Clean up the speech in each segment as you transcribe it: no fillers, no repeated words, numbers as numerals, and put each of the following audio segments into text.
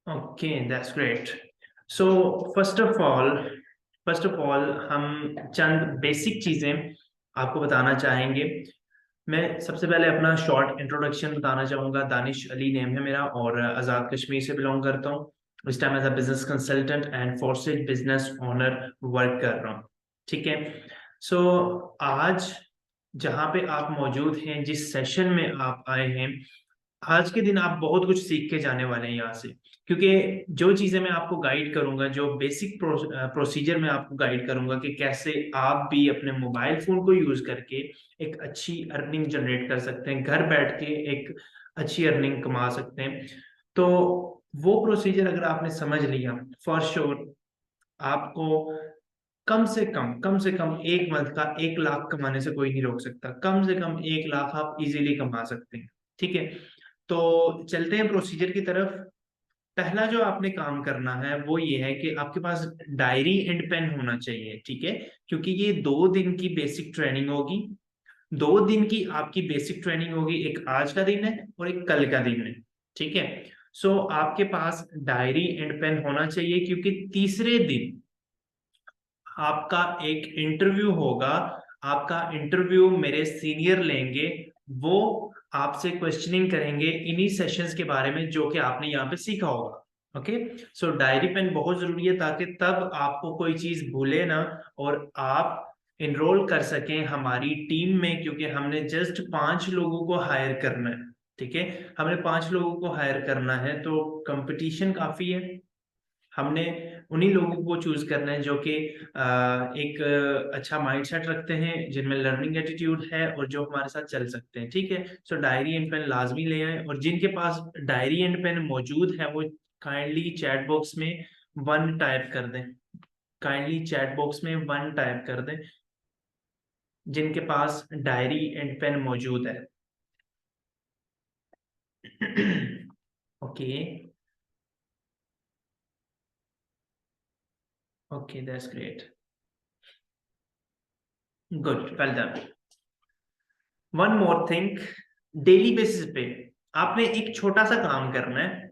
Okay, that's great. So first of all हम चंद basic चीजें आपको बताना चाहेंगे। मैं सबसे पहले अपना शॉर्ट इंट्रोडक्शन बताना चाहूंगा। दानिश अली नेम है मेरा और आज़ाद कश्मीर से बिलोंग करता हूँ। इस time as a business consultant and forces business owner work कर रहा हूँ। ठीक है। सो आज जहाँ पे आप मौजूद हैं, जिस सेशन में आप आए हैं, आज के दिन आप बहुत कुछ सीख के जाने वाले हैं यहाँ से। क्योंकि जो चीजें मैं आपको गाइड करूंगा, जो बेसिक प्रोसीजर मैं आपको गाइड करूंगा कि कैसे आप भी अपने मोबाइल फोन को यूज करके एक अच्छी अर्निंग जनरेट कर सकते हैं, घर बैठ के एक अच्छी अर्निंग कमा सकते हैं। तो वो प्रोसीजर अगर आपने समझ लिया, फॉर श्योर आपको कम से कम एक मंथ का 1 लाख कमाने से कोई नहीं रोक सकता। कम से कम 1 लाख आप इजीली कमा सकते हैं। ठीक है। तो चलते हैं प्रोसीजर की तरफ। पहला जो आपने काम करना है वो ये है कि आपके पास डायरी एंड पेन होना चाहिए। ठीक है। क्योंकि ये 2 दिन की बेसिक ट्रेनिंग होगी। 2 दिन की आपकी बेसिक ट्रेनिंग होगी। एक आज का दिन है और एक कल का दिन है। ठीक है। सो आपके पास डायरी एंड पेन होना चाहिए, क्योंकि तीसरे दिन आपका एक इंटरव्यू होगा। आपका इंटरव्यू मेरे सीनियर लेंगे। वो आपसे क्वेश्चनिंग करेंगे इन्हीं सेशंस के बारे में जो कि आपने यहाँ पे सीखा होगा। ओके। सो डायरी पेन बहुत जरूरी है, ताकि तब आपको कोई चीज भूले ना और आप इनरोल कर सकें हमारी टीम में। क्योंकि हमने जस्ट 5 लोगों को हायर करना है। ठीक है। हमने 5 लोगों को हायर करना है, तो कंपटीशन काफी है। हमने उन्हीं लोगों को चूज करना है जो कि एक अच्छा माइंडसेट रखते हैं, जिनमें लर्निंग एटीट्यूड है और जो हमारे साथ चल सकते हैं। ठीक है। सो डायरी एंड पेन लाजमी ले आए, और जिनके पास डायरी एंड पेन मौजूद है वो काइंडली चैट बॉक्स में 1 टाइप कर दें। काइंडली चैट बॉक्स में 1 टाइप कर दें जिनके पास डायरी एंड पेन मौजूद है। Okay. Okay, that's great. Good, well done. One more thing, daily basis पे आपने एक छोटा सा काम करना है।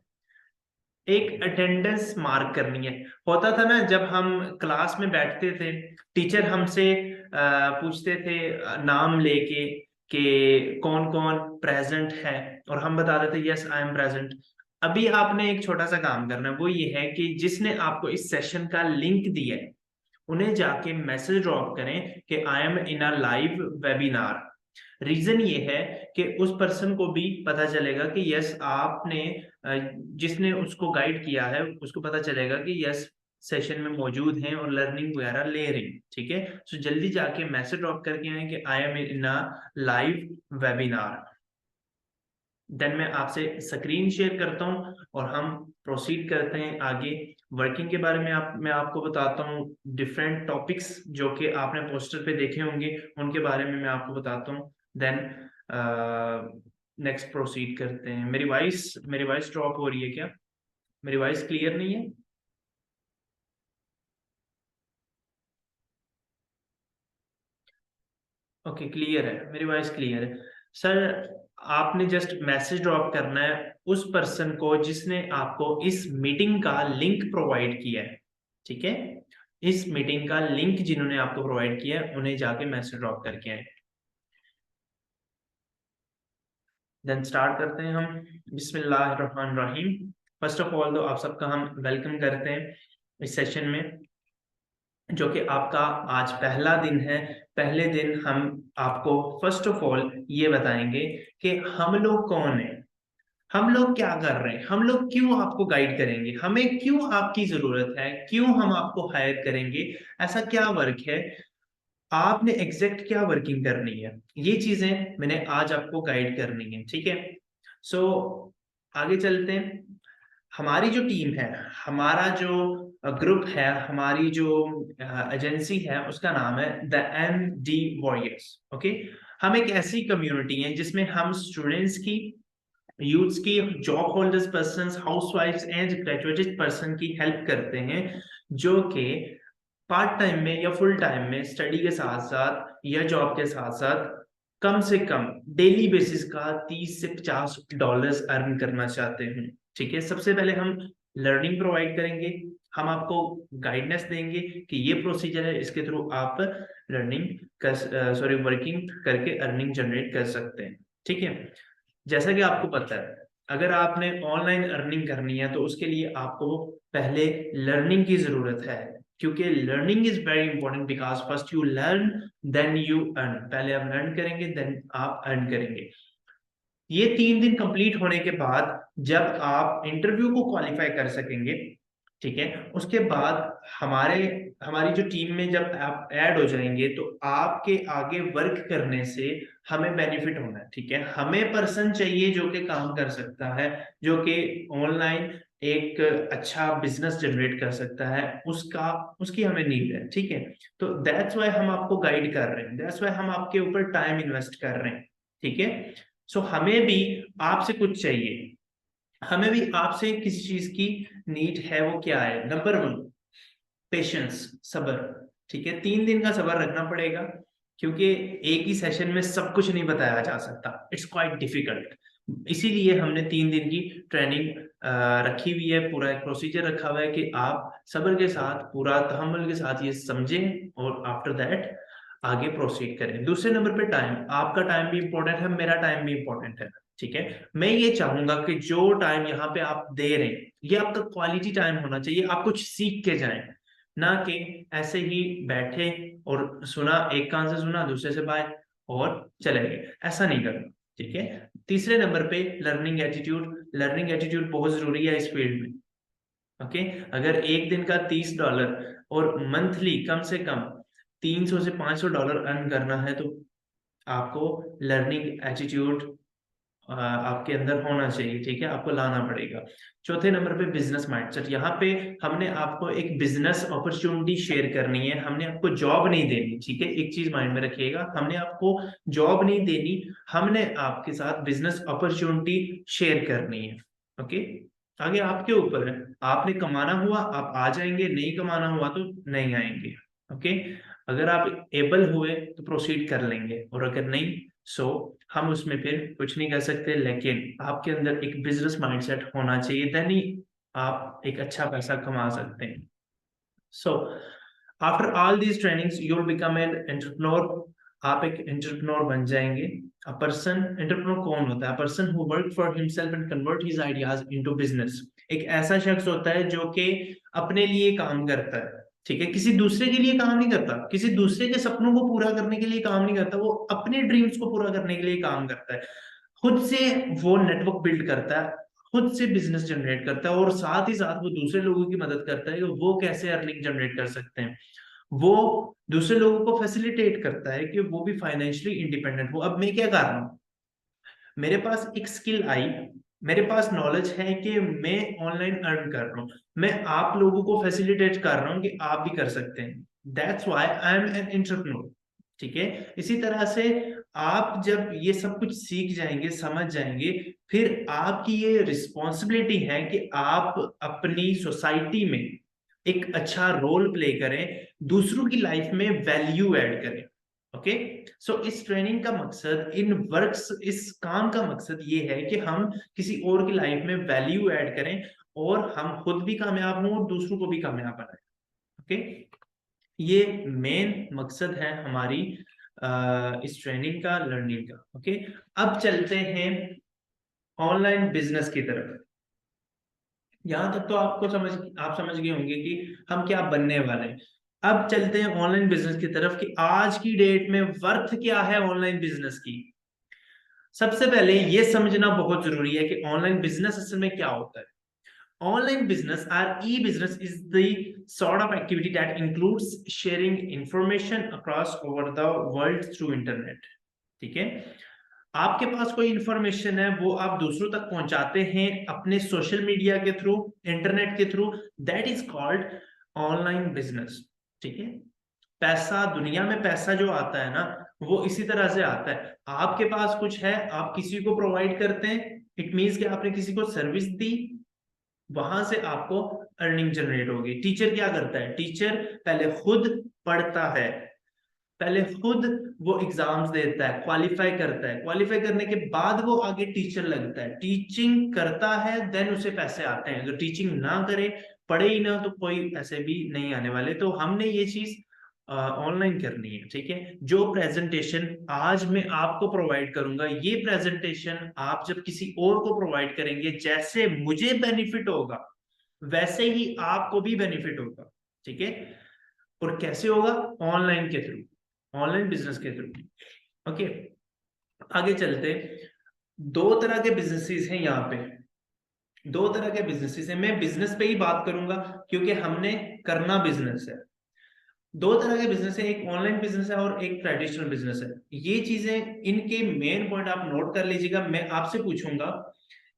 एक अटेंडेंस मार्क करनी है। होता था ना, जब हम क्लास में बैठते थे, टीचर हमसे पूछते थे नाम लेके कि कौन कौन प्रेजेंट है, और हम बताते थे यस आई एम प्रेजेंट। अभी आपने एक छोटा सा काम करना है, वो ये है कि जिसने आपको इस सेशन का लिंक दिया है उन्हें जाके मैसेज ड्रॉप करें कि I am in a live webinar. Reason ये है कि उस पर्सन को भी पता चलेगा कि यस आपने जिसने उसको गाइड किया है उसको पता चलेगा कि यस सेशन में मौजूद हैं और लर्निंग वगैरह ले रहे हैं। ठीक है। सो जल्दी जाके मैसेज ड्रॉप करके आए कि I am in a live webinar. Then मैं आपसे स्क्रीन शेयर करता हूं और हम प्रोसीड करते हैं आगे। वर्किंग के बारे में मैं आपको बताता हूँ। डिफरेंट टॉपिक्स जो कि आपने पोस्टर पे देखे होंगे उनके बारे में मैं आपको बताता हूँ। देन नेक्स्ट प्रोसीड करते हैं। मेरी वॉइस ड्रॉप हो रही है क्या? मेरी वॉइस क्लियर नहीं है? ओके, क्लियर है, मेरी वॉइस क्लियर है। सर, आपने जस्ट मैसेज ड्रॉप करना है उस पर्सन को जिसने आपको इस मीटिंग का लिंक प्रोवाइड किया है। ठीक है। इस मीटिंग का लिंक जिन्होंने आपको प्रोवाइड किया है उन्हें जाके मैसेज ड्रॉप करके आए। देन स्टार्ट करते हैं हम। बिस्मिल्लाहिर्रहमानिर्रहीम। फर्स्ट ऑफ ऑल तो आप सबका हम वेलकम करते हैं इस सेशन में, जो कि आपका आज पहला दिन है। पहले दिन हम आपको फर्स्ट ऑफ ऑल ये बताएंगे कि हम लोग कौन है, हम लोग क्या कर रहे हैं, हम लोग क्यों आपको गाइड करेंगे, हमें क्यों आपकी जरूरत है, क्यों हम आपको हायर करेंगे, ऐसा क्या वर्क है, आपने एग्जैक्ट क्या वर्किंग करनी है। ये चीजें मैंने आज आपको गाइड करनी है। ठीक है। सो आगे चलते हैं। हमारी जो टीम है, हमारा जो ग्रुप है, हमारी जो एजेंसी है, उसका नाम है द MD वॉरियर्स। ओके। हम एक ऐसी कम्युनिटी है जिसमें हम स्टूडेंट्स की, यूथ्स की, job holders person, house wives and graduated person की हेल्प करते हैं, जो कि पार्ट टाइम में या फुल टाइम में स्टडी के साथ साथ या जॉब के साथ साथ कम से कम डेली बेसिस का $30 से $50 अर्न करना चाहते हैं। ठीक है। सबसे पहले हम लर्निंग प्रोवाइड करेंगे, हम आपको गाइडेंस देंगे कि ये प्रोसीजर है, इसके थ्रू आप लर्निंग कर वर्किंग करके अर्निंग जनरेट कर सकते हैं। ठीक है, जैसा कि आपको पता है, अगर आपने ऑनलाइन अर्निंग करनी है तो उसके लिए आपको पहले लर्निंग की जरूरत है, क्योंकि learning is very important because first you learn then you earn. पहले आप लर्न करेंगे देन आप अर्न करेंगे। ये 3 दिन कंप्लीट होने के बाद जब आप इंटरव्यू को क्वालिफाई कर सकेंगे, ठीक है, उसके बाद हमारी जो टीम में जब आप ऐड हो जाएंगे तो आपके आगे वर्क करने से हमें बेनिफिट होना है। ठीक है, हमें पर्सन चाहिए जो कि काम कर सकता है, जो कि ऑनलाइन एक अच्छा बिजनेस जनरेट कर सकता है, उसकी हमें नीड है। ठीक है, तो दैट्स वाई हम आपको गाइड कर रहे हैं, दैट्स वाई हम आपके ऊपर टाइम इन्वेस्ट कर रहे हैं। ठीक है, सो हमें भी आपसे कुछ चाहिए, हमें भी आपसे किसी चीज की नीड है। वो क्या है? नंबर 1, पेशेंस, सब्र। ठीक है, 3 दिन का सब्र रखना पड़ेगा, क्योंकि एक ही सेशन में सब कुछ नहीं बताया जा सकता, इट्स क्वाइट डिफिकल्ट। इसीलिए हमने 3 दिन की ट्रेनिंग रखी हुई है, पूरा एक प्रोसीजर रखा हुआ है कि आप सब्र के साथ, पूरा तहम्मुल के साथ ये समझें और आफ्टर दैट आगे प्रोसीड करें। दूसरे नंबर पे टाइम, आपका टाइम भी इंपॉर्टेंट है, मेरा टाइम भी इंपॉर्टेंट है। ठीक है, मैं ये चाहूंगा कि जो टाइम यहाँ पे आप दे रहे हैं ये आपका क्वालिटी टाइम होना चाहिए, आप कुछ सीख के जाएं, ना कि ऐसे ही बैठे और सुना, एक कान से सुना दूसरे से बाय और चले गए, ऐसा नहीं करना। ठीक है, तीसरे नंबर पे लर्निंग एटीट्यूड, लर्निंग एटीट्यूड बहुत जरूरी है इस फील्ड में। ओके, अगर एक दिन का $30 और मंथली कम से कम $300 से $500 अर्न करना है तो आपको लर्निंग एटीट्यूड आपके अंदर होना चाहिए। ठीक है, आपको लाना पड़ेगा। चौथे नंबर पे बिजनेस माइंडसेट, यहाँ पे हमने आपको एक बिजनेस अपॉर्चुनिटी शेयर करनी है, हमने आपको जॉब नहीं देनी। ठीक है, एक चीज माइंड में रखिएगा, हमने आपको जॉब नहीं देनी, हमने आपके साथ बिजनेस अपॉर्चुनिटी शेयर करनी है। ओके, आगे आपके ऊपर है, आपने कमाना हुआ आप आ जाएंगे, नहीं कमाना हुआ तो नहीं आएंगे। ओके, अगर आप एबल हुए तो प्रोसीड कर लेंगे, और अगर नहीं सो हम उसमें फिर कुछ नहीं कर सकते। लेकिन आपके अंदर एक बिजनेस माइंडसेट होना चाहिए, देन ही आप एक अच्छा पैसा कमा सकते हैं। So after all these trainings you will become an entrepreneur, आप एक एंटरप्रेन्योर बन जाएंगे। अ पर्सन, एंटरप्रेन्योर कौन होता है? Person who work for himself and convert his ideas into business. एक ऐसा शख्स होता है जो कि अपने लिए काम करता है, ठीक है, किसी दूसरे के लिए काम नहीं करता, किसी दूसरे के सपनों को पूरा करने के लिए काम नहीं करता, वो अपने ड्रीम्स को पूरा करने के लिए काम करता है। खुद से वो नेटवर्क बिल्ड करता है, खुद से बिजनेस जनरेट करता है, और साथ ही साथ वो दूसरे लोगों की मदद करता है कि वो कैसे अर्निंग जनरेट कर सकते हैं। वो दूसरे लोगों को फैसिलिटेट करता है कि वो भी फाइनेंशियली इंडिपेंडेंट हो। अब मैं क्या कर रहा हूँ, मेरे पास एक स्किल आई, मेरे पास नॉलेज है कि मैं ऑनलाइन अर्न कर रहा हूँ, मैं आप लोगों को फैसिलिटेट कर रहा हूँ कि आप भी कर सकते हैं। That's why I am an entrepreneur. ठीक है, इसी तरह से आप जब ये सब कुछ सीख जाएंगे, समझ जाएंगे, फिर आपकी ये रिस्पॉन्सिबिलिटी है कि आप अपनी सोसाइटी में एक अच्छा रोल प्ले करें, दूसरों की लाइफ में वैल्यू ऐड करें। ओके, सो इस ट्रेनिंग का मकसद, इस काम का मकसद ये है कि हम किसी और की लाइफ में वैल्यू ऐड करें और हम खुद भी कामयाब हों और दूसरों को भी कामयाब बनाएं। ओके, ये मेन मकसद है हमारी इस ट्रेनिंग का, लर्निंग का। ओके, अब चलते हैं ऑनलाइन बिजनेस की तरफ। यहां तक तो आप समझ गए होंगे कि हम क्या बनने वाले हैं। अब चलते हैं ऑनलाइन बिजनेस की तरफ कि आज की डेट में वर्थ क्या है ऑनलाइन बिजनेस की। सबसे पहले ये समझना बहुत जरूरी है कि ऑनलाइन बिजनेस असल में क्या होता है। Online business or e-business is the sort of activity that includes sharing information across over the world through internet। ठीक है, आपके पास कोई इंफॉर्मेशन है वो आप दूसरों तक पहुंचाते हैं अपने सोशल मीडिया के थ्रू, इंटरनेट के through, that is called online business. ठीक है, पैसा, दुनिया में पैसा जो आता है ना वो इसी तरह से आता है, आपके पास कुछ है, आप किसी को प्रोवाइड करते हैं, इट मीन्स कि आपने किसी को सर्विस दी, वहां से आपको अर्निंग जनरेट होगी। टीचर क्या करता है? टीचर पहले खुद पढ़ता है, पहले खुद वो एग्जाम्स देता है, क्वालिफाई करता है, क्वालिफाई करने के बाद वो आगे टीचर लगता है, टीचिंग करता है, देन उसे पैसे आते हैं। अगर टीचिंग ना करे, पढ़े ही ना, तो कोई पैसे भी नहीं आने वाले। तो हमने ये चीज ऑनलाइन करनी है, ठीक है। जो प्रेजेंटेशन आज मैं आपको प्रोवाइड करूंगा, ये प्रेजेंटेशन आप जब किसी और को प्रोवाइड करेंगे, जैसे मुझे बेनिफिट होगा वैसे ही आपको भी बेनिफिट होगा, ठीक है। और कैसे होगा? ऑनलाइन के थ्रू, ऑनलाइन बिजनेस के थ्रू। ओके, आगे चलते। दो तरह के बिजनेसेस हैं यहाँ पे, दो तरह के बिजनेसेस हैं। मैं बिजनेस पे ही बात करूंगा क्योंकि हमने करना बिजनेस है। दो तरह के बिजनेस है, एक ऑनलाइन बिजनेस है और एक ट्रेडिशनल बिजनेस है। ये चीजें, इनके मेन पॉइंट आप नोट कर लीजिएगा। मैं आपसे पूछूंगा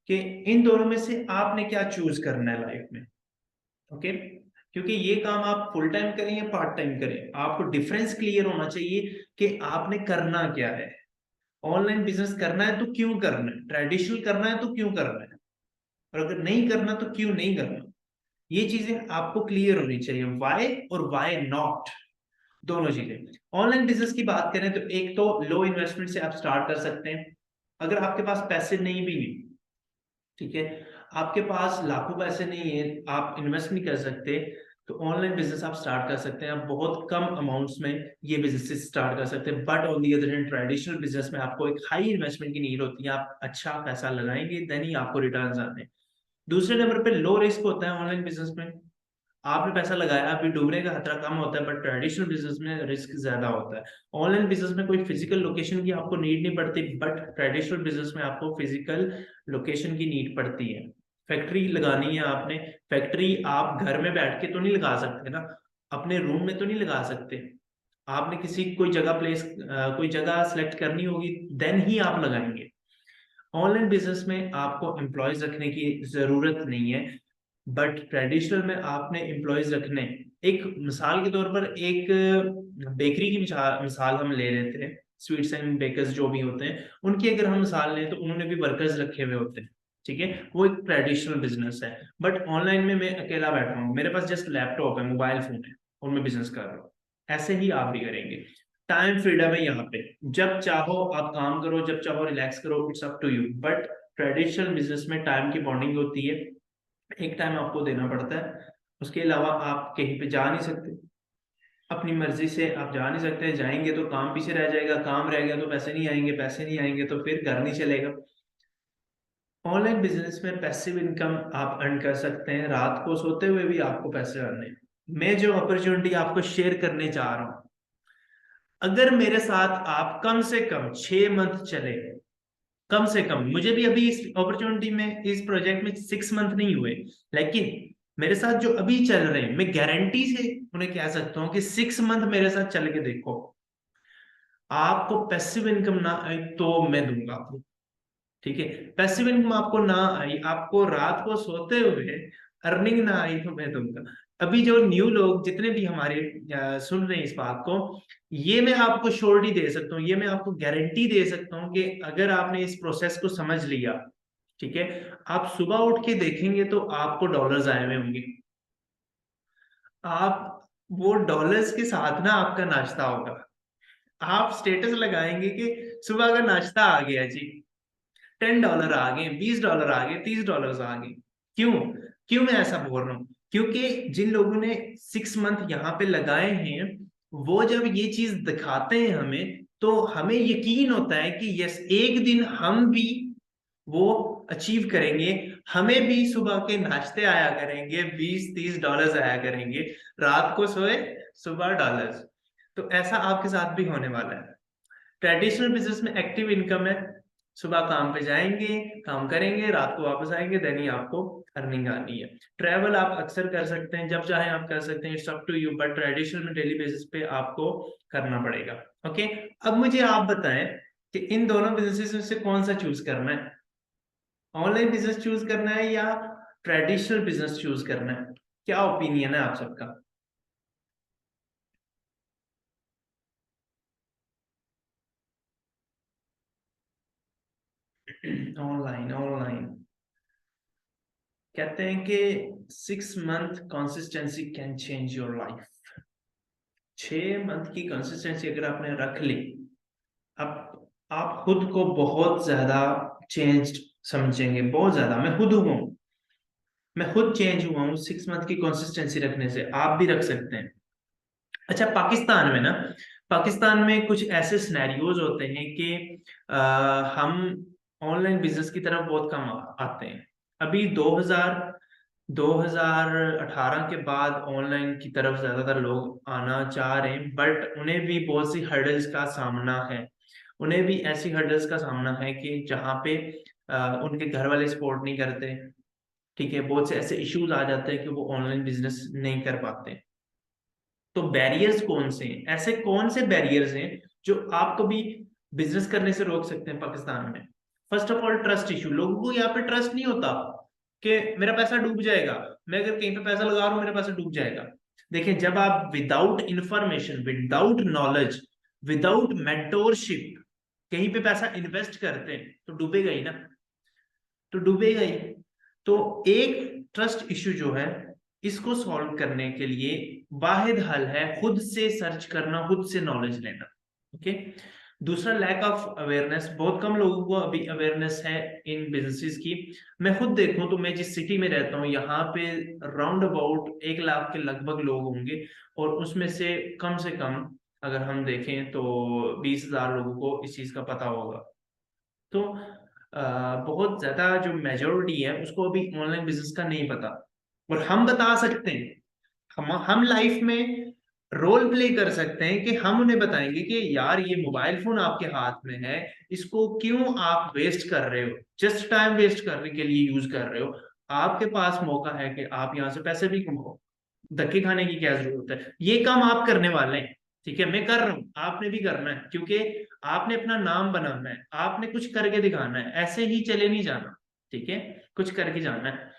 कि इन दोनों में से आपने क्या चूज करना है लाइफ में, ओके। क्योंकि ये काम आप फुल टाइम करें या पार्ट टाइम करें, आपको डिफरेंस क्लियर होना चाहिए कि आपने करना क्या है। ऑनलाइन बिजनेस करना है तो क्यों करना है, ट्रेडिशनल करना है तो क्यों करना है, और अगर नहीं करना तो क्यों नहीं करना। ये चीजें आपको क्लियर होनी चाहिए, वाई और वाई नॉट, दोनों चीजें। ऑनलाइन बिजनेस की बात करें तो एक तो लो इन्वेस्टमेंट से आप स्टार्ट कर सकते हैं। अगर आपके पास पैसे नहीं भी नहीं, ठीक है, आपके पास लाखों पैसे नहीं है, आप इन्वेस्ट नहीं कर सकते, तो ऑनलाइन बिजनेस आप स्टार्ट कर सकते हैं। आप बहुत कम अमाउंट्स में ये बिजनेस स्टार्ट कर सकते हैं। But on the other hand, traditional business में आपको एक हाई इन्वेस्टमेंट की नीड होती है। आप अच्छा पैसा लगाएंगे, देन ही आपको रिटर्न आते हैं। दूसरे नंबर पे लो रिस्क होता है ऑनलाइन बिजनेस में। आपने पैसा लगाया, अभी डूबने का खतरा कम होता है, बट ट्रेडिशनल बिजनेस में रिस्क ज्यादा होता है। ऑनलाइन बिजनेस में कोई फिजिकल लोकेशन की आपको नीड नहीं पड़ती, बट ट्रेडिशनल बिजनेस में आपको फिजिकल लोकेशन की नीड पड़ती है। फैक्ट्री लगानी है आपने, फैक्ट्री आप घर में बैठ के तो नहीं लगा सकते ना, अपने रूम में तो नहीं लगा सकते। आपने किसी कोई जगह प्लेस, कोई जगह सेलेक्ट करनी होगी, देन ही आप लगाएंगे। ऑनलाइन बिजनेस में आपको एम्प्लॉयज रखने की जरूरत नहीं है, बट ट्रेडिशनल में आपने एम्प्लॉयज रखने। एक मिसाल के तौर पर, एक बेकरी की मिसाल हम ले लेते हैं। स्वीट्स एंड बेकर्स जो भी होते हैं, उनकी अगर हम मिसाल लें तो उन्होंने भी वर्कर्स रखे हुए होते हैं, ठीक है। वो एक ट्रेडिशनल बिजनेस है। बट ऑनलाइन में मैं अकेला बैठा हूँ, मेरे पास जस्ट लैपटॉप है, मोबाइल फोन है, और मैं बिजनेस कर रहा हूँ। ऐसे ही आप भी करेंगे। टाइम फ्रीडम है यहाँ पे, जब चाहो आप काम करो, जब चाहो रिलैक्स करो, it's up to you. But traditional business में टाइम की बॉन्डिंग होती है, एक टाइम आपको देना पड़ता है। उसके अलावा आप कहीं पे जा नहीं सकते, अपनी मर्जी से आप जा नहीं सकते। जाएंगे तो काम पीछे रह जाएगा, काम रह गया तो पैसे नहीं आएंगे, पैसे नहीं आएंगे तो फिर घर नहीं चलेगा। ऑनलाइन बिजनेस में पैसिव इनकम आप अर्न कर सकते हैं, रात को सोते हुए भी आपको पैसे अर्न है। मैं जो अपॉर्चुनिटी आपको शेयर करने जा रहा हूं, अगर मेरे साथ आप कम से कम 6 मंथ चले, कम से कम, मुझे भी अभी इस अपॉर्चुनिटी में, इस प्रोजेक्ट में 6 मंथ नहीं हुए, लेकिन मेरे साथ जो अभी चल रहे हैं, मैं गारंटी से उन्हें कह सकता हूँ कि 6 मंथ मेरे साथ चल के देखो, आपको पैसिव इनकम ना आई तो मैं दूंगा आपको, ठीक है। पैसिव इनकम आपको ना आई, आपको रात को सोते हुए अर्निंग ना आई, तो मैं दूंगा। अभी जो न्यू लोग जितने भी हमारे सुन रहे हैं इस बात को, ये मैं आपको श्योरिटी दे सकता हूँ, ये मैं आपको गारंटी दे सकता हूँ कि अगर आपने इस प्रोसेस को समझ लिया, ठीक है, आप सुबह उठ के देखेंगे तो आपको डॉलर्स आए हुए होंगे। आप वो डॉलर्स के साथ ना आपका नाश्ता होगा। आप स्टेटस लगाएंगे कि सुबह का नाश्ता आ गया जी, $10 आ गए, $20 आ गए, $30 आ गए। क्यों? क्यों मैं ऐसा बोल रहा हूँ? क्योंकि जिन लोगों ने 6 मंथ यहाँ पे लगाए हैं, वो जब ये चीज दिखाते हैं हमें, तो हमें यकीन होता है कि यस, एक दिन हम भी वो अचीव करेंगे। हमें भी सुबह के नाश्ते आया करेंगे, $20-30 आया करेंगे, रात को सोए, सुबह डॉलर्स। तो ऐसा आपके साथ भी होने वाला है। ट्रेडिशनल बिजनेस में एक्टिव इनकम है, सुबह काम पे जाएंगे, काम करेंगे, रात को वापस आएंगे, देन ही आपको अर्निंग आनी है। ट्रैवल आप अक्सर कर सकते हैं, जब चाहे आप कर सकते हैं, it's up to you. But traditional में डेली बेसिस पे आपको करना पड़ेगा, ओके। अब मुझे आप बताएं कि इन दोनों बिजनेसेस में से कौन सा चूज करना है, ऑनलाइन बिजनेस चूज करना है या ट्रेडिशनल बिजनेस चूज करना है? क्या ओपिनियन है आप सबका? Online, online. कहते हैं कि 6 month consistency can change your life. 6 month की कंसिस्टेंसी अगर आपने रख ली, अब आप खुद को बहुत ज्यादा चेंज समझेंगे, बहुत ज्यादा। मैं खुद हुआ हूँ, मैं खुद चेंज हुआ हूँ 6 मंथ की कंसिस्टेंसी रखने से। आप भी रख सकते हैं। अच्छा, पाकिस्तान में ना, पाकिस्तान में कुछ ऐसे सिनेरियोज होते हैं कि हम ऑनलाइन बिजनेस की तरफ बहुत कम आते हैं। अभी 2018 के बाद ऑनलाइन की तरफ ज्यादातर लोग आना चाह रहे हैं, बट उन्हें भी बहुत सी हर्डल्स का सामना है। उन्हें भी ऐसी हर्डल्स का सामना है कि जहाँ पे उनके घर वाले सपोर्ट नहीं करते। ठीक है, बहुत से ऐसे इश्यूज आ जाते हैं कि वो ऑनलाइन बिजनेस नहीं कर पाते। तो बैरियर्स कौन से हैं, ऐसे कौन से बैरियर्स हैं जो आपको भी बिजनेस करने से रोक सकते हैं पाकिस्तान में? First of all, trust issue. लोगों को यहाँ पे ट्रस्ट नहीं होता कि मेरा पैसा डूब जाएगा, मैं अगर कहीं पे पैसा लगा रहा हूँ मेरा पैसा डूब जाएगा। देखिए, जब आप without information, without knowledge, without mentorship कहीं पे पैसा इन्वेस्ट करते हैं तो डूबेगा ही ना, तो डूबेगा ही। तो एक ट्रस्ट इशू जो है, इसको सॉल्व करने के लिए वाहिद हल है खुद से सर्च करना, खुद से नॉलेज लेना। ओके। दूसरा, लैक ऑफ अवेयरनेस। बहुत कम लोगों को अभी अवेयरनेस है इन बिजनेसेस की। मैं खुद देखूं तो मैं जिस सिटी में रहता हूँ यहाँ पे राउंड अबाउट 1 लाख के लगभग लोग होंगे, और उसमें से कम अगर हम देखें तो 20,000 लोगों को इस चीज का पता होगा। तो बहुत ज्यादा जो मेजोरिटी है उसको अभी ऑनलाइन बिजनेस का नहीं पता। और हम बता सकते हैं, हम लाइफ में रोल प्ले कर सकते हैं कि हम उन्हें बताएंगे कि यार ये मोबाइल फोन आपके हाथ में है, इसको क्यों आप वेस्ट कर रहे हो, जस्ट टाइम वेस्ट करने के लिए यूज कर रहे हो। आपके पास मौका है कि आप यहाँ से पैसे भी कमाओ, धक्के खाने की क्या जरूरत है? ये काम आप करने वाले हैं। ठीक है, मैं कर रहा हूं, आपने भी करना है, क्योंकि आपने अपना नाम बनाना है, आपने कुछ करके दिखाना है, ऐसे ही चले नहीं जाना। ठीक है, कुछ करके जाना है।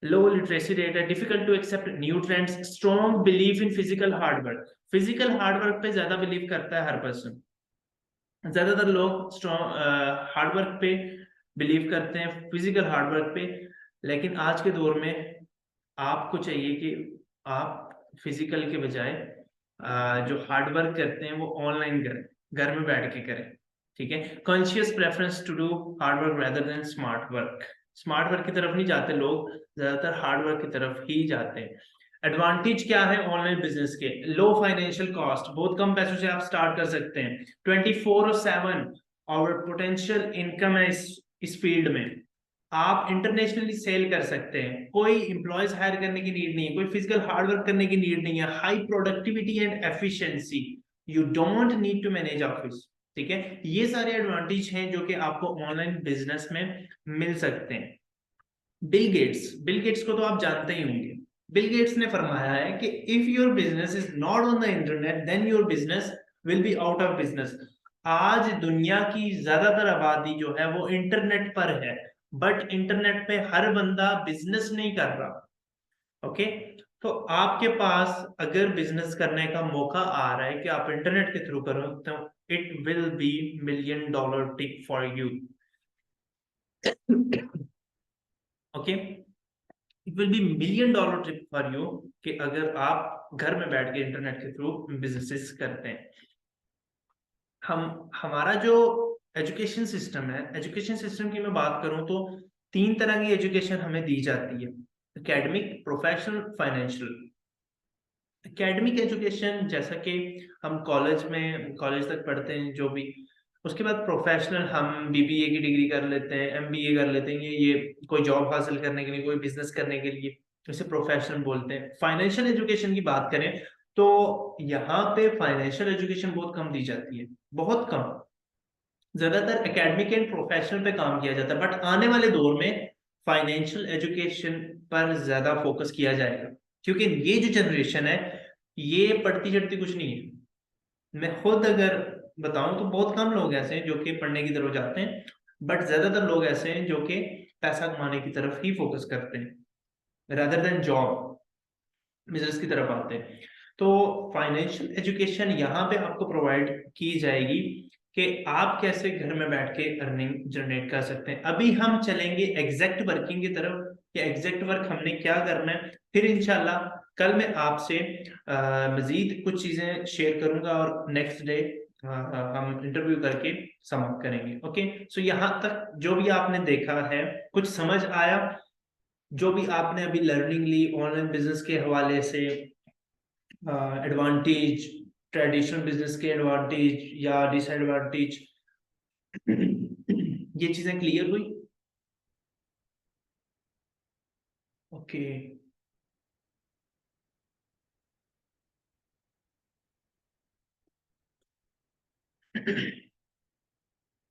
लो लिटरेसी रेट है, difficult to accept new trends, strong belief in physical hard work. Physical hard work पे ज्यादा बिलीव करता है हर पर्सन। ज्यादातर लोग स्ट्रॉन्ग हार्डवर्क पे बिलीव करते हैं, फिजिकल हार्डवर्क पे। लेकिन आज के दौर में आपको चाहिए कि आप फिजिकल के बजाय जो हार्डवर्क करते हैं वो ऑनलाइन करें, घर में बैठ के करें। ठीक है, conscious preference to do hard work rather than smart work. Smart work की तरफ नहीं जाते लोग, ज्यादातर हार्ड वर्क की तरफ ही जाते हैं। एडवांटेज क्या है ऑनलाइन बिजनेस के? लो फाइनेंशियल कॉस्ट, बहुत कम पैसों से आप स्टार्ट कर सकते हैं। 24/7 और पोटेंशियल इनकम है इस फील्ड में। आप इंटरनेशनली सेल कर सकते हैं, कोई इंप्लॉयज हायर करने की नीड नहीं है, कोई फिजिकल हार्डवर्क करने की नीड नहीं है। High productivity and efficiency, you don't need to manage office. ठीक है, ये सारे एडवांटेज हैं जो कि आपको ऑनलाइन बिजनेस में मिल सकते हैं। बिल गेट्स को तो आप जानते ही होंगे। बिल गेट्स ने फरमाया है कि if your business is not on the internet then your business will be out of business. आज दुनिया की ज्यादातर आबादी जो है वो इंटरनेट पर है, बट इंटरनेट पे हर बंदा बिजनेस नहीं कर रहा। ओके। तो आपके पास अगर बिजनेस करने का मौका आ रहा है कि आप इंटरनेट के थ्रू करो, तो it will be $1 million tick for you. Okay, it will be $1 million trip for you कि अगर आप घर में बैठ के इंटरनेट के थ्रू बिजनेसेस करते हैं। हमारा जो एजुकेशन सिस्टम है, एजुकेशन सिस्टम की मैं बात करूं तो 3 तरह की एजुकेशन हमें दी जाती है: academic, professional, financial. Academic education जैसा कि हम कॉलेज तक पढ़ते हैं जो भी, उसके बाद प्रोफेशनल हम बीबीए की डिग्री कर लेते हैं, एमबीए कर लेते हैं, ये कोई जॉब हासिल करने के लिए, कोई बिजनेस करने के लिए, इसे प्रोफेशनल बोलते हैं। फाइनेंशियल एजुकेशन की बात करें तो यहाँ पे फाइनेंशियल एजुकेशन बहुत कम दी जाती है, बहुत कम। ज्यादातर एकेडमिक एंड प्रोफेशनल पे काम किया जाता है, बट आने वाले दौर में फाइनेंशियल एजुकेशन पर ज्यादा फोकस किया जाएगा, क्योंकि ये जो जनरेशन है ये पढ़ती चढ़ती कुछ नहीं है। मैं खुद अगर बताऊं तो बहुत कम लोग ऐसे हैं जो कि पढ़ने की तरफ जाते हैं, बट ज्यादातर लोग ऐसे हैं जो कि पैसा कमाने की तरफ ही फोकस करते हैं रादर देन जॉब, बिजनेस की तरफ आते हैं। तो फाइनेंशियल एजुकेशन यहाँ पे आपको प्रोवाइड की जाएगी कि आप कैसे घर में बैठ के अर्निंग जनरेट कर सकते हैं। अभी हम चलेंगे एग्जैक्ट वर्किंग की तरफ कि एग्जैक्ट वर्क हमने क्या करना है, फिर इंशाल्लाह कल मैं आपसे मजीद कुछ चीजें शेयर करूंगा और नेक्स्ट डे हम इंटरव्यू करके समाप्त करेंगे। ओके, सो यहाँ तक जो भी आपने देखा है कुछ समझ आया? जो भी आपने अभी लर्निंग ली ऑनलाइन बिजनेस के हवाले से, एडवांटेज, ट्रेडिशनल बिजनेस के एडवांटेज या डिसएडवांटेज, ये चीजें क्लियर हुई? ओके।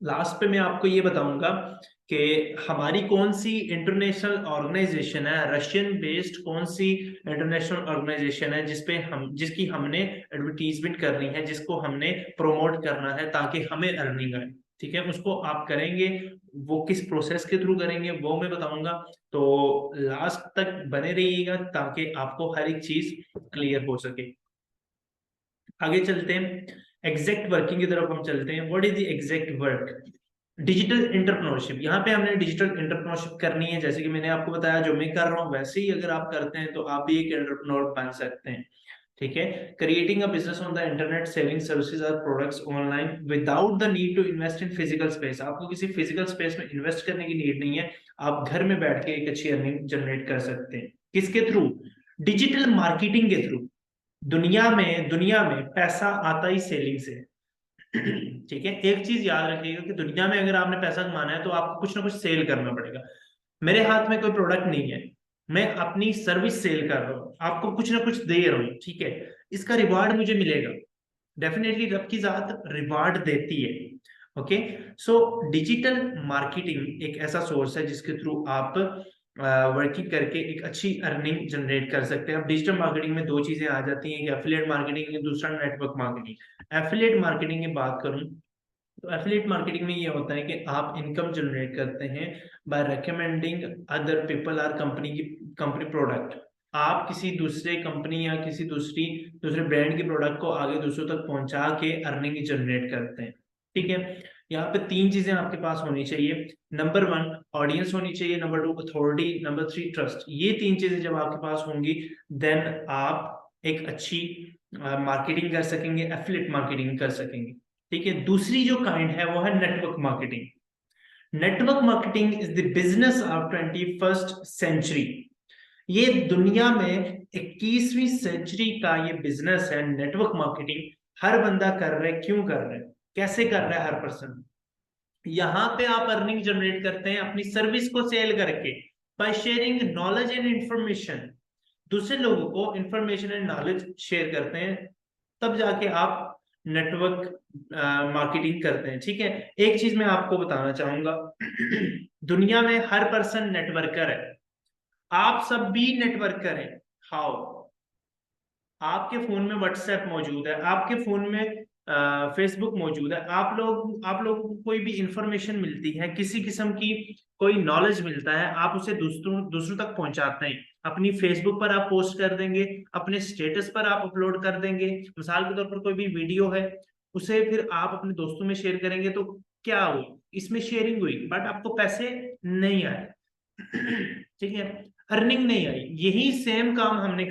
लास्ट पे मैं आपको ये बताऊंगा कि हमारी कौन सी इंटरनेशनल ऑर्गेनाइजेशन है, रशियन बेस्ड कौन सी इंटरनेशनल ऑर्गेनाइजेशन है जिसपे हम जिसकी हमने एडवर्टीजमेंट करनी है, जिसको हमने प्रमोट करना है ताकि हमें अर्निंग आए। ठीक है, उसको आप करेंगे, वो किस प्रोसेस के थ्रू करेंगे वो मैं बताऊंगा। तो लास्ट तक बने रहिएगा ताकि आपको हर एक चीज क्लियर हो सके। आगे चलते हैं, एग्जैक्ट वर्किंग की तरफ हम चलते हैं। What is the exact work? Digital entrepreneurship. यहाँ पे हमने डिजिटल इंटरप्रेन्योरशिप करनी है, जैसे कि मैंने आपको बताया जो मैं कर रहा हूँ वैसे ही अगर आप करते हैं तो आप भी एक एंटरप्रेन्योर बन सकते हैं। ठीक है, creating a business on the internet, selling services और products online without the need to invest in physical space. आपको किसी फिजिकल स्पेस में इन्वेस्ट करने की नीड नहीं है, आप घर में बैठ के एक अच्छी अर्निंग जनरेट कर सकते हैं। किसके थ्रू? डिजिटल मार्केटिंग के थ्रू। दुनिया में पैसा आता ही सेलिंग से। ठीक है, एक चीज याद रखिएगा कि दुनिया में अगर आपने पैसा कमाना है तो आपको कुछ ना कुछ सेल करना पड़ेगा। मेरे हाथ में कोई प्रोडक्ट नहीं है, मैं अपनी सर्विस सेल कर रहा हूँ, आपको कुछ ना कुछ दे रहा हूँ। ठीक है, इसका रिवार्ड मुझे मिलेगा, डेफिनेटली रब की जात रिवार्ड देती है। ओके, सो डिजिटल मार्केटिंग एक ऐसा सोर्स है जिसके थ्रू आप वर्किंग करके एक अच्छी अर्निंग जनरेट कर सकते हैं। अब डिजिटल मार्केटिंग में दो चीजें आ जाती हैं, एक एफिलिएट मार्केटिंग, दूसरा नेटवर्क मार्केटिंग। एफिलिएट मार्केटिंग की बात करूं तो एफिलिएट मार्केटिंग में ये होता है कि आप इनकम जनरेट करते हैं बाय रिकमेंडिंग अदर पीपल और कंपनी प्रोडक्ट। आप किसी दूसरे कंपनी या किसी दूसरे ब्रांड की प्रोडक्ट को आगे दूसरों तक पहुंचा के अर्निंग जनरेट करते हैं। ठीक है, यहाँ पे तीन चीजें आपके पास होनी चाहिए। नंबर वन, ऑडियंस होनी चाहिए। Number two, authority. Number three, trust. ये तीन चीजें जब आपके पास होंगी देन आप एक अच्छी मार्केटिंग कर सकेंगे, एफिलिएट मार्केटिंग कर सकेंगे। ठीक है, दूसरी जो काइंड है वो है network marketing. Network marketing is the business of 21st century. ये दुनिया में 21वीं सेंचुरी का ये बिजनेस है नेटवर्क मार्केटिंग। हर बंदा कर रहा है, क्यों कर रहा है, कैसे कर रहा है हर पर्सन? यहाँ पे आप अर्निंग जनरेट करते हैं अपनी सर्विस को सेल करके, by sharing knowledge and information. दूसरे लोगों को इंफॉर्मेशन एंड नॉलेज शेयर करते हैं, तब जाके आप नेटवर्क मार्केटिंग करते हैं। ठीक है, एक चीज मैं आपको बताना चाहूंगा, दुनिया में हर पर्सन नेटवर्कर है, आप सब भी नेटवर्कर हैं। हाउ? आपके फोन में व्हाट्सएप मौजूद है, आपके फोन में फेसबुक मौजूद है। आप लोगों को कोई भी इंफॉर्मेशन मिलती है, किसी किस्म की कोई नॉलेज मिलता है, आप उसे दूसरों दूसरों तक पहुंचाते हैं। अपनी फेसबुक पर आप पोस्ट कर देंगे, अपने स्टेटस पर आप अपलोड कर देंगे। मिसाल के तौर पर कोई भी वीडियो है, उसे फिर आप अपने दोस्तों में शेयर करेंगे, तो क्या हुई? इसमें शेयरिंग हुई बट आपको पैसे नहीं आए। ठीक है, अर्निंग नहीं आई। यही सेम काम हमने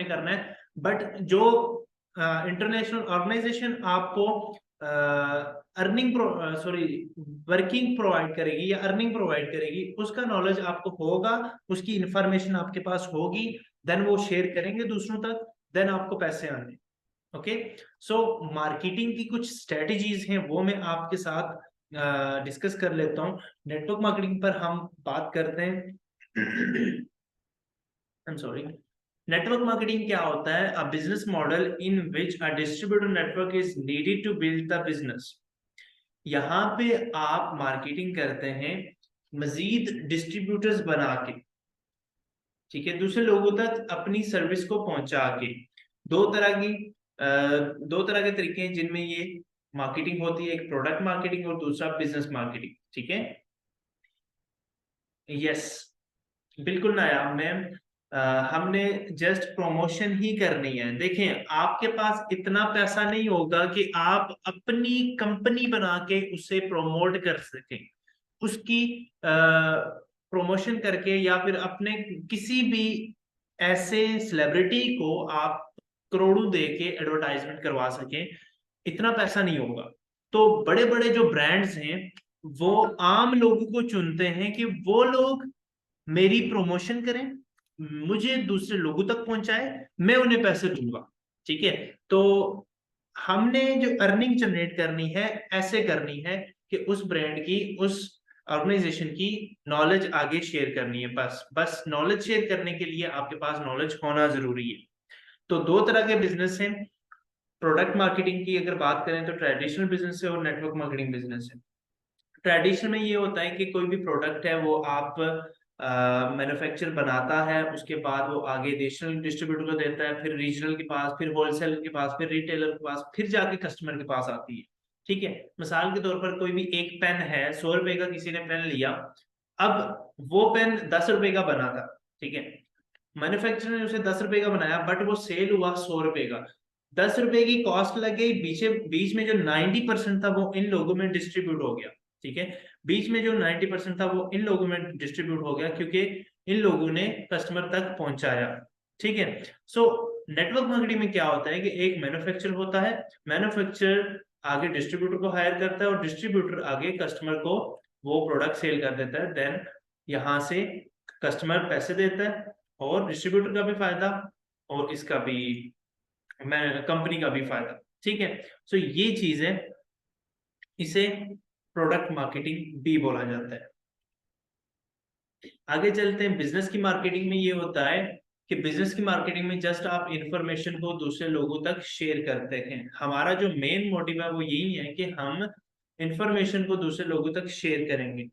करना है, बट जो इंटरनेशनल ऑर्गेनाइजेशन आपको अर्निंग सॉरी वर्किंग प्रोवाइड करेगी या अर्निंग प्रोवाइड करेगी, उसका नॉलेज आपको होगा, उसकी इंफॉर्मेशन आपके पास होगी, देन वो शेयर करेंगे दूसरों तक, देन आपको पैसे आने। ओके, सो मार्केटिंग की कुछ स्ट्रेटजीज हैं वो मैं आपके साथ डिस्कस कर लेता हूँ। नेटवर्क मार्केटिंग पर हम बात करते हैं। I am sorry. Network marketing क्या होता है? A business model in which a distributor network is needed to build the business. यहाँ पे आप मार्केटिंग करते हैं मजीद डिस्ट्रीब्यूटर्स बना के। ठीक है, दूसरे लोगों तक अपनी सर्विस को पहुंचा के। दो तरह की अ, दो तरह के तरीके हैं जिनमें ये मार्केटिंग होती है, एक प्रोडक्ट मार्केटिंग और दूसरा बिजनेस मार्केटिंग। ठीक है, यस, बिल्कुल नायाब मैम। हमने जस्ट प्रमोशन ही करनी है। देखें, आपके पास इतना पैसा नहीं होगा कि आप अपनी कंपनी बना के उसे प्रमोट कर सकें, उसकी प्रमोशन करके, या फिर अपने किसी भी ऐसे सेलिब्रिटी को आप करोड़ों दे के एडवर्टाइजमेंट करवा सकें, इतना पैसा नहीं होगा। तो बड़े बड़े जो ब्रांड्स हैं वो आम लोगों को चुनते हैं कि वो लोग मेरी प्रमोशन करें, मुझे दूसरे लोगों तक पहुंचाए, मैं उन्हें पैसे दूंगा। ठीक है, तो हमने जो अर्निंग जनरेट करनी है ऐसे करनी है कि उस ब्रांड की, उस ऑर्गेनाइजेशन की नॉलेज आगे शेयर करनी है। बस बस नॉलेज शेयर करने के लिए आपके पास नॉलेज होना जरूरी है। तो दो तरह के बिजनेस हैं। प्रोडक्ट मार्केटिंग की अगर बात करें तो ट्रेडिशनल बिजनेस है और नेटवर्क मार्केटिंग बिजनेस है। ट्रेडिशनल में ये होता है कि कोई भी प्रोडक्ट है वो आप मैन्युफैक्चर बनाता है, उसके बाद वो आगे नेशनल डिस्ट्रीब्यूटर को देता है, फिर रीजनल के पास, फिर होलसेलर के पास, फिर रिटेलर के पास, फिर जाके कस्टमर के पास आती है। ठीक है, मिसाल के तौर पर कोई भी एक पेन है, 100 रुपए का किसी ने पेन लिया, अब वो पेन 10 रुपए का बना था। ठीक है, मैन्युफैक्चरर ने उसे 10 रुपए का बनाया, बट वो सेल हुआ 100 रुपए का। 10 रुपए की कॉस्ट लग गई, बीच बीच में जो 90% था वो इन लोगों में डिस्ट्रीब्यूट हो गया। ठीक है, बीच में जो 90% था वो इन लोगों में डिस्ट्रीब्यूट हो गया, क्योंकि इन लोगों ने कस्टमर तक पहुंचाया। ठीक है, सो नेटवर्क मार्केटिंग में क्या होता है कि एक मैन्युफैक्चर होता है, मैन्युफैक्चर आगे डिस्ट्रीब्यूटर को हायर करता है, और डिस्ट्रीब्यूटर आगे कस्टमर को वो प्रोडक्ट सेल कर देता है। देन यहां से कस्टमर पैसे देता है, और डिस्ट्रीब्यूटर का भी फायदा, और इसका भी, मैं कंपनी का भी फायदा। ठीक है, सो ये चीज है, इसे प्रोडक्ट मार्केटिंग भी बोला जाता है। आगे चलते हैं, बिजनेस की मार्केटिंग में ये होता है कि बिजनेस की मार्केटिंग में जस्ट आप इंफॉर्मेशन को दूसरे लोगों तक शेयर करते हैं। हमारा जो मेन मोटिव है वो यही है कि हम इंफॉर्मेशन को दूसरे लोगों तक शेयर करेंगे।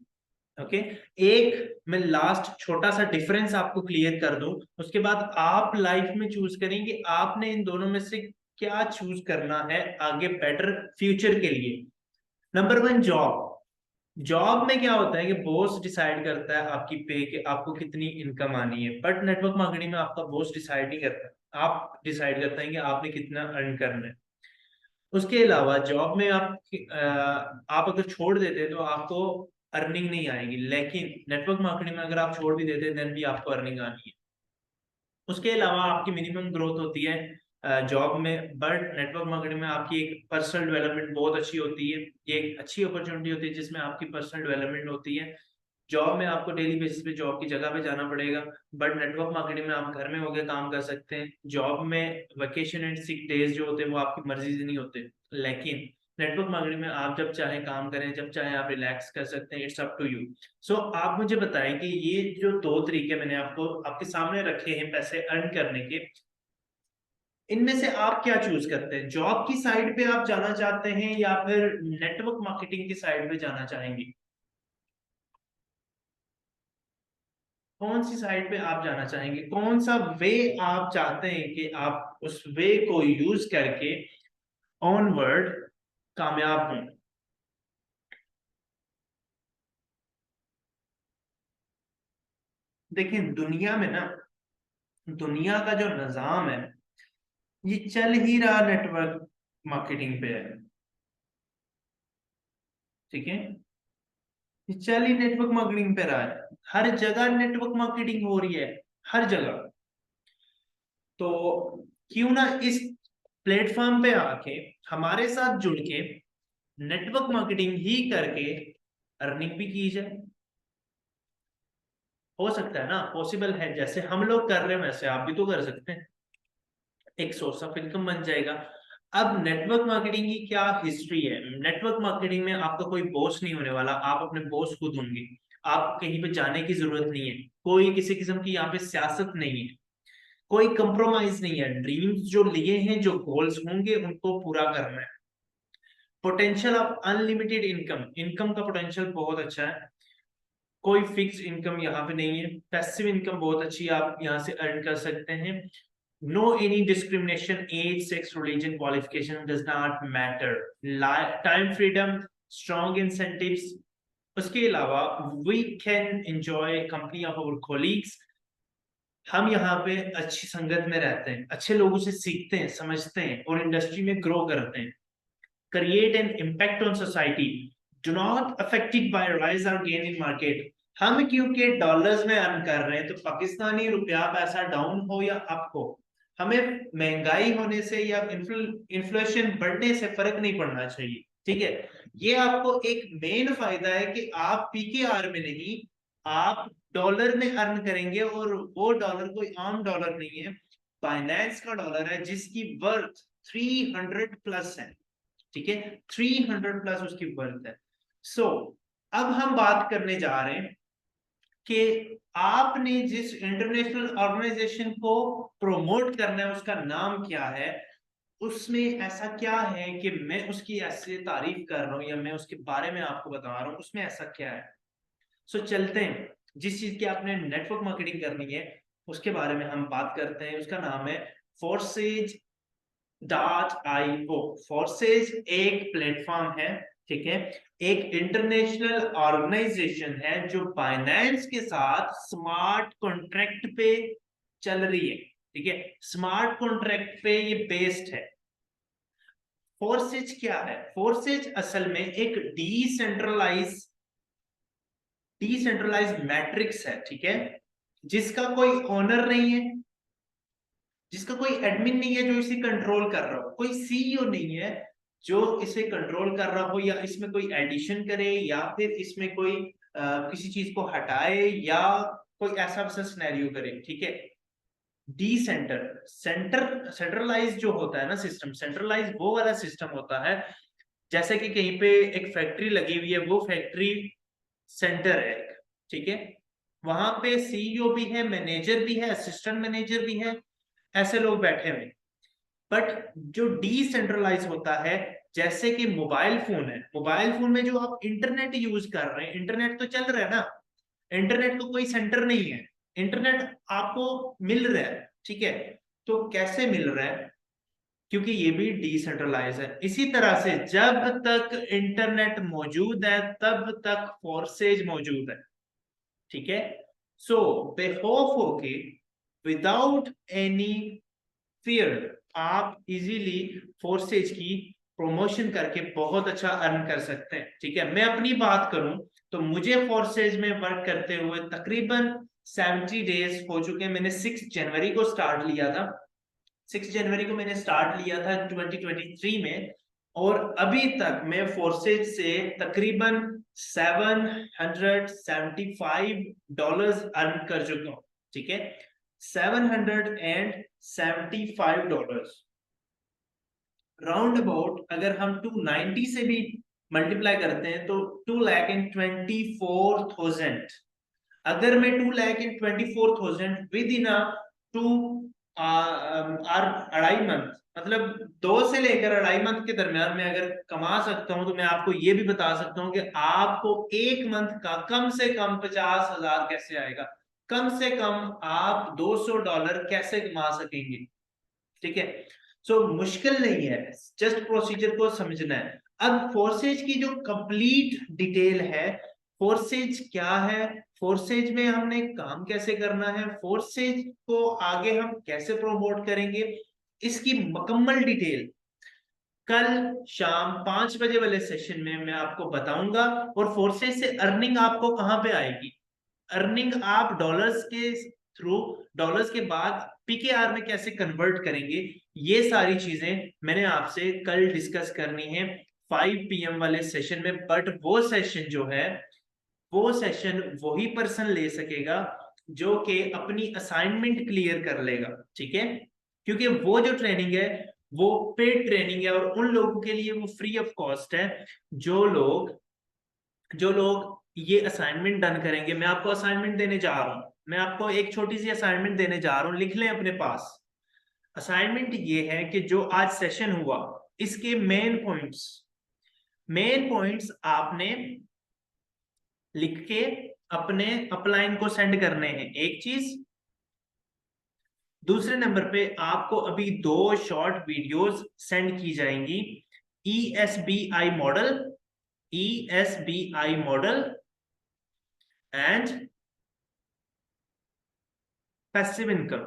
ओके, एक मैं लास्ट छोटा सा डिफरेंस आपको क्लियर कर दूं, उसके बाद आप लाइफ में चूज करेंगे आपने इन दोनों में से क्या चूज करना है आगे बेटर फ्यूचर के लिए। Number one, job. जॉब में क्या होता है कि बॉस डिसाइड करता है आपकी पे के आपको कितनी इनकम आनी है, बट नेटवर्क मार्केटिंग में आपका बॉस डिसाइड नहीं करता, आप डिसाइड करते हैं कि आपने कितना अर्न करना है। उसके अलावा जॉब में आप अगर छोड़ देते तो आपको अर्निंग नहीं आएगी, लेकिन नेटवर्क मार्केटिंग में अगर आप छोड़ भी देते देन भी आपको अर्निंग आनी है। उसके अलावा आपकी मिनिमम ग्रोथ होती है जॉब में, बट नेटवर्क मार्केटिंग में आपकी एक पर्सनल डेवलपमेंट बहुत अच्छी होती है। ये एक अच्छी अपॉर्चुनिटी होती है जिसमें आपकी पर्सनल डेवलपमेंट होती है। जॉब में आपको डेली बेसिस पे जॉब की जगह पे जाना पड़ेगा, बट नेटवर्क मार्केटिंग में आप घर में होकर काम कर सकते हैं। जॉब में वेकेशन एंड सिक डेज जो होते हैं वो आपकी मर्जी से नहीं होते, लेकिन नेटवर्क मार्केटिंग में आप जब चाहे काम करें, जब चाहे आप रिलैक्स कर सकते हैं। It's up to you. So आप मुझे बताएं कि ये जो दो तरीके मैंने आपको आपके सामने रखे हैं पैसे अर्न करने के, इनमें से आप क्या चूज करते हैं? जॉब की साइड पे आप जाना चाहते हैं या फिर नेटवर्क मार्केटिंग की साइड पे जाना चाहेंगे? कौन सी साइड पे आप जाना चाहेंगे, कौन सा वे आप चाहते हैं कि आप उस वे को यूज करके ऑनवर्ड कामयाब हों? देखिए, दुनिया में ना, दुनिया का जो निजाम है ये चल ही रहा नेटवर्क मार्केटिंग पे है। ठीक है, ये चल ही नेटवर्क मार्केटिंग पे रहा है, हर जगह नेटवर्क मार्केटिंग हो रही है, हर जगह। तो क्यों ना इस प्लेटफॉर्म पे आके हमारे साथ जुड़ के नेटवर्क मार्केटिंग ही करके अर्निंग भी की जाए। हो सकता है ना, पॉसिबल है, जैसे हम लोग कर रहे हैं वैसे आप भी तो कर सकते हैं, एक सोर्स ऑफ इनकम बन जाएगा। अब नेटवर्क मार्केटिंग की क्या हिस्ट्री है? नेटवर्क मार्केटिंग में आपका कोई बॉस नहीं होने वाला, आप अपने बॉस खुद होंगे। आप कहीं पे जाने की जरूरत नहीं है, कोई किसी किस्म की यहाँ पे सियासत नहीं है, कोई कंप्रोमाइज नहीं है। ड्रीम्स जो लिए हैं, जो गोल्स होंगे उनको पूरा करना है। Potential of unlimited income, income का पोटेंशियल बहुत अच्छा है, कोई फिक्स इनकम यहाँ पे नहीं है। पैसिव इनकम बहुत अच्छी आप यहाँ से अर्न कर सकते हैं। No any discrimination, age, sex, religion, qualification does not matter. Time freedom, strong incentives. उसके अलावा we can enjoy company of our colleagues, हम यहाँ पे अच्छी संगत में रहते हैं, अच्छे लोगों से सीखते हैं, समझते हैं और इंडस्ट्री में ग्रो करते हैं। Create an impact on society, do not affected by rise और गेन इन मार्केट। हम क्योंकि डॉलर्स में अर्न कर रहे हैं, तो पाकिस्तानी रुपया पैसा डाउन हो या अप हो, हमें महंगाई होने से या इन्फ्लेशन बढ़ने से फर्क नहीं पड़ना चाहिए। ठीक है, ये आपको एक मेन फायदा है कि आप पीकेआर में नहीं, आप डॉलर में अर्न करेंगे, और वो डॉलर कोई आम डॉलर नहीं है, फाइनेंस का डॉलर है जिसकी वर्थ 300 प्लस है। ठीक है, 300 प्लस उसकी वर्थ है। सो अब हम बात करने जा रहे हैं कि आपने जिस इंटरनेशनल ऑर्गेनाइजेशन को प्रमोट करना है उसका नाम क्या है, उसमें ऐसा क्या है कि मैं उसकी ऐसे तारीफ कर रहा हूं या मैं उसके बारे में आपको बता रहा हूं, उसमें ऐसा क्या है। सो चलते हैं, जिस चीज की आपने नेटवर्क मार्केटिंग करनी है उसके बारे में हम बात करते हैं। उसका नाम है फोर्सेज .io। फोर्सेज एक प्लेटफॉर्म है, ठीक है, एक इंटरनेशनल ऑर्गेनाइजेशन है जो फाइनेंस के साथ स्मार्ट कॉन्ट्रैक्ट पे चल रही है। ठीक है, स्मार्ट कॉन्ट्रैक्ट पे ये बेस्ड है। फोर्सेज क्या है? फोर्सेज असल में एक डिसेंट्रलाइज मैट्रिक्स है, ठीक है, जिसका कोई ओनर नहीं है, जिसका कोई एडमिन नहीं है जो इसे कंट्रोल कर रहा हो, कोई सीईओ नहीं है जो इसे कंट्रोल कर रहा हो या इसमें कोई एडिशन करे या फिर इसमें कोई किसी चीज को हटाए या कोई ऐसा वैसा सिनेरियो करे। ठीक है, सेंट्रलाइज जो होता है ना सिस्टम, सेंट्रलाइज वो वाला सिस्टम होता है जैसे कि कहीं पे एक फैक्ट्री लगी हुई है, वो फैक्ट्री सेंटर है एक, ठीक है, वहां पे सीईओ भी है, मैनेजर भी है, असिस्टेंट मैनेजर भी है, ऐसे लोग बैठे हुए। बट जो डिसेंट्रलाइज होता है, जैसे कि मोबाइल फोन है, मोबाइल फोन में जो आप इंटरनेट यूज कर रहे हैं, इंटरनेट तो चल रहा है ना, इंटरनेट को कोई सेंटर नहीं है, इंटरनेट आपको मिल रहा है। ठीक है, तो कैसे मिल रहा है? क्योंकि ये भी डिसेंट्रलाइज है। इसी तरह से जब तक इंटरनेट मौजूद है तब तक फोर्सेज मौजूद है। ठीक है, सो बेखौफ होके, विदाउट एनी फियर, आप इजीली फोर्सेज की प्रमोशन करके बहुत अच्छा अर्न कर सकते हैं। ठीक है, मैं अपनी बात करूं तो मुझे फोर्सेज में वर्क करते हुए तकरीबन 70 डेज हो चुके हैं। मैंने 6 जनवरी को स्टार्ट लिया था, 6 जनवरी को मैंने स्टार्ट लिया था 2023 में, और अभी तक मैं फोर्सेज से तकरीबन $775 अर्न कर चुका हूं। ठीक है, $775, राउंड अबाउट अगर हम 290 से भी मल्टीप्लाई करते हैं तो 2,24,000। अगर मैं 2,24,000 within two or 2.5 month, मतलब 2 से लेकर 2.5 मंथ के दरमियान में अगर कमा सकता हूं, तो मैं आपको ये भी बता सकता हूं कि आपको एक मंथ का कम से कम 50,000 कैसे आएगा, कम से कम आप $200 कैसे कमा सकेंगे। ठीक है, सो मुश्किल नहीं है, जस्ट प्रोसीजर को समझना है। अब फोर्सेज की जो कंप्लीट डिटेल है, फोर्सेज क्या है, फोर्सेज में हमने काम कैसे करना है, फोर्सेज को आगे हम कैसे प्रमोट करेंगे, इसकी मुकम्मल डिटेल कल शाम 5 बजे वाले सेशन में मैं आपको बताऊंगा। और फोर्सेज से अर्निंग आपको कहां पे आएगी, अर्निंग आप डॉलर्स के थ्रू, डॉलर्स के बाद पीकेआर में कैसे कन्वर्ट करेंगे, ये सारी चीजें मैंने आपसे कल डिस्कस करनी है 5 PM वाले सेशन में। बट वो सेशन जो है, वो सेशन वही पर्सन ले सकेगा जो कि अपनी असाइनमेंट क्लियर कर लेगा। ठीक है, क्योंकि वो जो ट्रेनिंग है वो पेड ट्रेनिंग है, और उन लोगों के लिए वो फ्री ऑफ कॉस्ट है जो लोग ये असाइनमेंट डन करेंगे। मैं आपको असाइनमेंट देने जा रहा हूं, मैं आपको एक छोटी सी असाइनमेंट देने जा रहा हूं, लिख लें अपने पास। असाइनमेंट ये है कि जो आज सेशन हुआ इसके मेन पॉइंट्स आपने लिख के अपने अपलाइन को सेंड करने हैं, एक चीज। दूसरे नंबर पे आपको अभी 2 शॉर्ट वीडियोस सेंड की जाएंगी, ESBI model, ESBI model and passive income,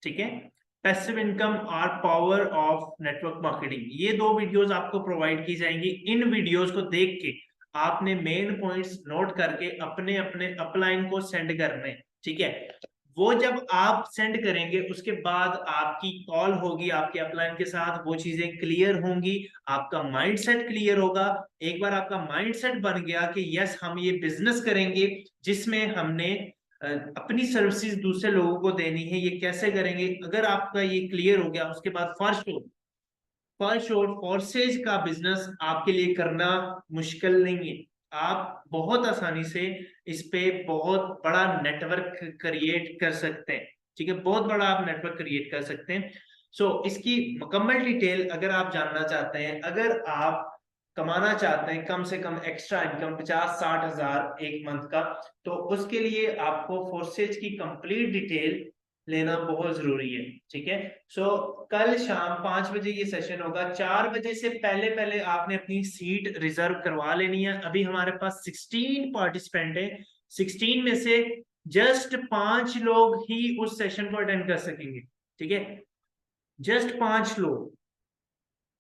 ठीक है। पैसिव इनकम और पावर ऑफ नेटवर्क मार्केटिंग, ये 2 वीडियोस आपको प्रोवाइड की जाएंगी। इन वीडियोस को देख के आपने मेन पॉइंट्स नोट करके अपने अपने अपलाइन को सेंड करने, ठीक है। वो जब आप सेंड करेंगे उसके बाद आपकी कॉल होगी आपके अपलाइन के साथ, वो चीजें क्लियर होंगी, आपका माइंडसेट क्लियर होगा। एक बार आपका माइंडसेट बन गया कि यस हम ये बिजनेस करेंगे जिसमें हमने अपनी सर्विसेज दूसरे लोगों को देनी है, ये कैसे करेंगे, अगर आपका ये क्लियर हो गया, उसके बाद फर्स्ट और फोर्सेज का बिजनेस आपके लिए करना मुश्किल नहीं है। आप बहुत आसानी से इस पे बहुत बड़ा नेटवर्क क्रिएट कर सकते हैं, ठीक है। बहुत बड़ा आप नेटवर्क क्रिएट कर सकते हैं। इसकी मुकम्मल डिटेल अगर आप जानना चाहते हैं, अगर आप कमाना चाहते हैं कम से कम एक्स्ट्रा इनकम 50-60 हजार एक मंथ का, तो उसके लिए आपको फोर्सेज की कंप्लीट डिटेल लेना बहुत जरूरी है, ठीक है। कल शाम 5 बजे ये सेशन होगा। 4 बजे से पहले पहले आपने अपनी सीट रिजर्व करवा लेनी है। अभी हमारे पास 16 पार्टिसिपेंट है, 16 में से जस्ट 5 लोग ही उस सेशन को अटेंड कर सकेंगे, ठीक है। जस्ट 5 लोग,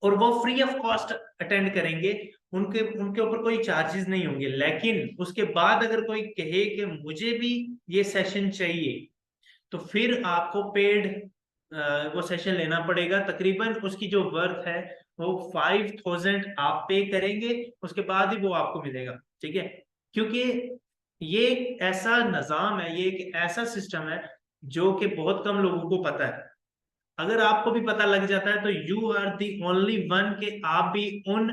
और वो फ्री ऑफ कॉस्ट अटेंड करेंगे। उनके उनके ऊपर कोई चार्जेस नहीं होंगे। लेकिन उसके बाद अगर कोई कहे कि मुझे भी ये सेशन चाहिए, तो फिर आपको पेड वो सेशन लेना पड़ेगा। तकरीबन उसकी जो वर्थ है वो 5000 आप पे करेंगे, उसके बाद ही वो आपको मिलेगा, ठीक है। क्योंकि ये एक ऐसा निजाम है, ये एक ऐसा सिस्टम है जो कि बहुत कम लोगों को पता है। अगर आपको भी पता लग जाता है तो you are the only one, के आप भी उन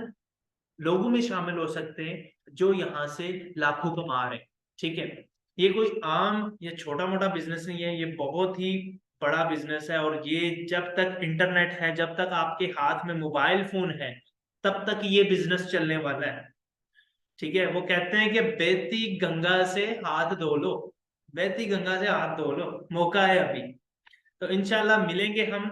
लोगों में शामिल हो सकते हैं जो यहाँ से लाखों कमा रहे हैं, ठीक है। ये कोई आम या छोटा मोटा बिजनेस नहीं है, ये बहुत ही बड़ा बिजनेस है। और ये जब तक इंटरनेट है, जब तक आपके हाथ में मोबाइल फोन है, तब तक ये बिजनेस चलने वाला है, ठीक है। वो कहते हैं कि बहती गंगा से हाथ धो लो, बहती गंगा से हाथ धो लो, मौका है अभी। तो इंशाल्लाह मिलेंगे हम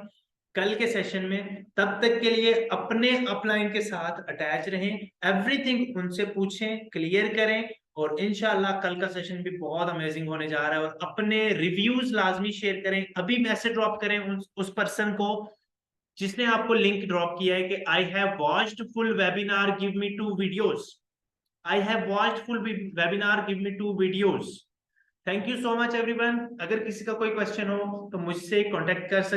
कल के सेशन में। तब तक के लिए अपने अपलाइन के साथ अटैच रहें, एवरीथिंग उनसे पूछें, क्लियर करें, और इंशाल्लाह कल का सेशन भी बहुत अमेजिंग होने जा रहा है। और अपने रिव्यूज लाजमी शेयर करें। अभी मैसेज ड्रॉप करें उस पर्सन को जिसने आपको लिंक ड्रॉप किया है कि I have watched full webinar, give me 2 videos. I have watched full webinar, give me 2 videos. Thank you so much everyone. अगर किसी का कोई क्वेश्चन हो तो मुझसे कांटेक्ट कर सकते